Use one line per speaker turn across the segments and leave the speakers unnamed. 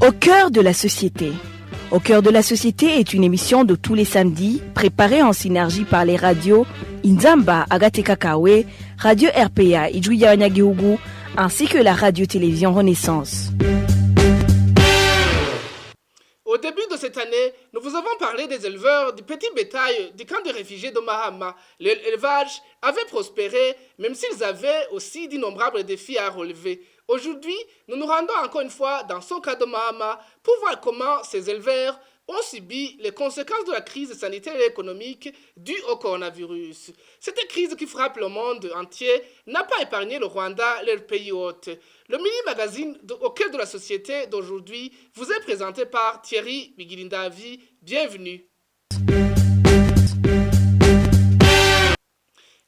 Au cœur de la société. Au cœur de la société est une émission de tous les samedis, préparée en synergie par les radios Inzamba, Agateka Kawe, Radio RPA, Ijouya Wanyagihugu, ainsi que la radio-télévision Renaissance.
Au début de cette année, nous vous avons parlé des éleveurs du petit bétail du camp de réfugiés de Mahama. L'élevage avait prospéré, même s'ils avaient aussi d'innombrables défis à relever. Aujourd'hui, nous nous rendons encore une fois dans ce cas de Mahama pour voir comment ces éleveurs ont subi les conséquences de la crise sanitaire et économique due au coronavirus. Cette crise qui frappe le monde entier n'a pas épargné le Rwanda, leur pays hôte. Le mini-magazine au cœur de la société d'aujourd'hui vous est présenté par Thierry Bigirindavi. Bienvenue.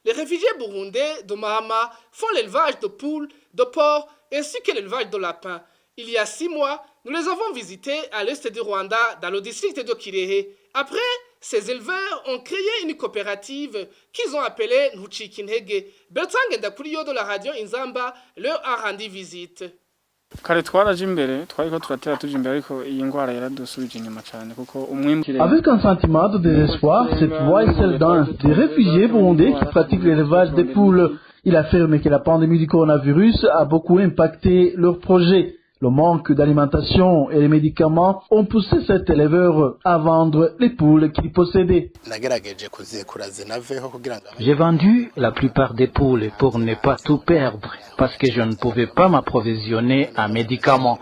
Les réfugiés burundais de Mahama font l'élevage de poules, de porcs ainsi que l'élevage de lapins. Il y a 6 mois, nous les avons visités à l'est du Rwanda, dans le district de Kirehe. Après, ces éleveurs ont créé une coopérative qu'ils ont appelée Ntucikinege. Bertrand Ngendakuriyo de la radio Inzamba leur a rendu visite.
Avec
un sentiment de désespoir, cette voix est celle d'un des réfugiés burundais qui pratiquent l'élevage des poules. Il affirme que la pandémie du coronavirus a beaucoup impacté leur projet. Le manque d'alimentation et les médicaments ont poussé cet éleveur à vendre les poules qu'il possédait.
J'ai vendu la plupart des poules pour ne pas tout perdre, parce que je ne pouvais pas m'approvisionner en médicaments.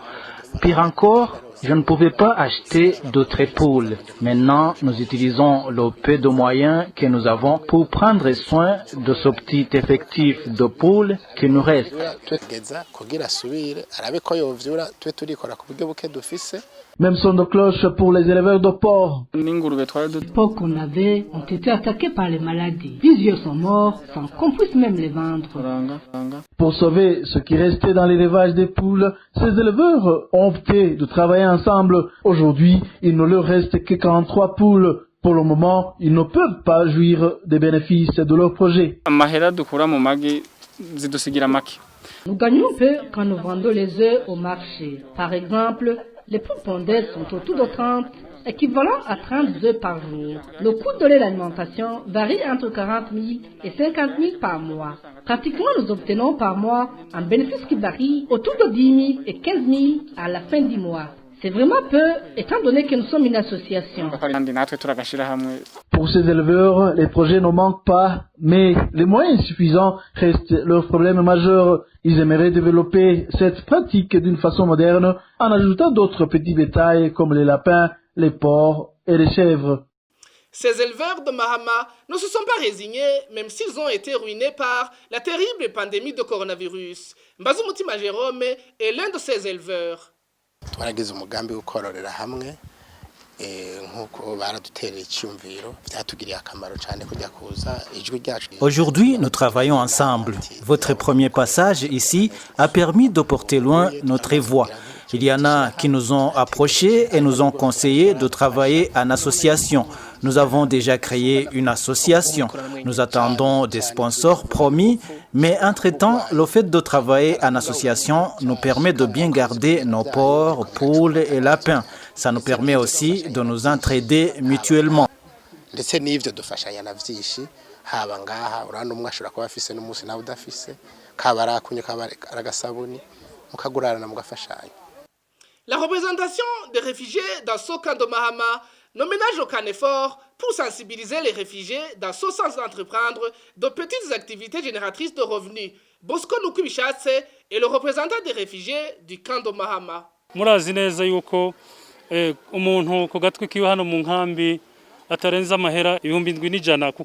Pire encore, je ne pouvais pas acheter d'autres poules. Maintenant, nous utilisons le peu de moyens que nous avons pour prendre soin de ce petit effectif de poules qui nous reste.
Même son de cloche pour les éleveurs de porcs.
Les porcs qu'on avait ont été attaqués par les maladies. Plusieurs sont morts sans qu'on puisse même les vendre.
Pour sauver ce qui restait dans l'élevage des poules, ces éleveurs ont opté de travailler ensemble. Aujourd'hui, il ne leur reste que 43 poules. Pour le moment, ils ne peuvent pas jouir des bénéfices de leur projet.
Nous gagnons peu quand nous vendons les œufs au marché. Par exemple, les poules pondeuses sont autour de 30, équivalent à 30 œufs par jour. Le coût de l'alimentation varie entre 40 000 et 50 000 par mois. Pratiquement, nous obtenons par mois un bénéfice qui varie autour de 10 000 et 15 000 à la fin du mois. C'est vraiment peu, étant donné que nous sommes une association.
Pour ces éleveurs, les projets ne manquent pas, mais les moyens insuffisants restent leur problème majeur. Ils aimeraient développer cette pratique d'une façon moderne en ajoutant d'autres petits bétails comme les lapins, les porcs et les chèvres.
Ces éleveurs de Mahama ne se sont pas résignés, même s'ils ont été ruinés par la terrible pandémie de coronavirus. Mbazumutima Jérôme est l'un de ces éleveurs.
Aujourd'hui, nous travaillons ensemble. Votre premier passage ici a permis de porter loin notre voix. Il y en a qui nous ont approchés et nous ont conseillé de travailler en association. Nous avons déjà créé une association. Nous attendons des sponsors promis, mais entre-temps, le fait de travailler en association nous permet de bien garder nos porcs, poules et lapins. Ça nous permet aussi de nous entraider mutuellement.
La représentation des réfugiés dans ce camp de Mahama ne ménage aucun effort pour sensibiliser les réfugiés dans ce sens d'entreprendre de petites activités génératrices de revenus. Bosco Nukubishatse est le représentant des réfugiés du camp de Mahama.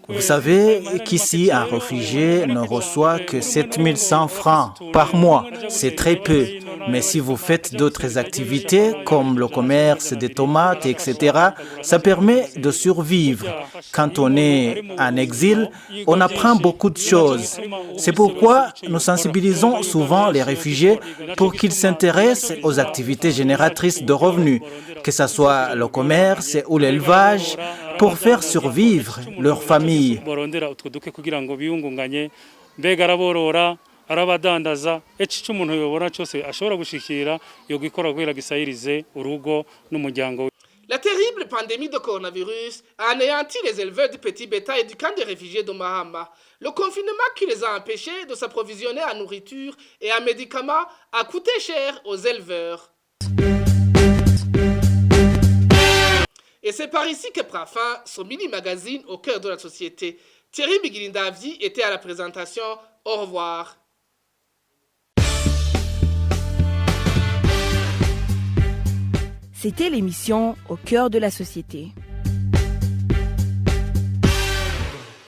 Vous savez qu'ici, un réfugié ne reçoit que 7 100 francs par mois. C'est très peu. Mais si vous faites d'autres activités, comme le commerce des tomates, etc., ça permet de survivre. Quand on est en exil, on apprend beaucoup de choses. C'est pourquoi nous sensibilisons souvent les réfugiés pour qu'ils s'intéressent aux activités génératrices de revenus, que ce soit le commerce ou l'élevage, pour faire survivre leur famille.
arabadandaza icyo umuntu yobora cyose ashobora gushikira yo gikora kugira gisayirize urugo n'umuryango.
La terrible pandémie de coronavirus a anéanti les éleveurs du petit bétail du camp de réfugiés de Mahama. Le confinement qui les a empêchés de s'approvisionner en nourriture et en médicaments a coûté cher aux éleveurs. Et c'est par ici que prend fin ce mini-magazine au cœur de la société. Thierry Bigirindavdi était à la présentation. Au revoir.
C'était l'émission Au cœur de la société.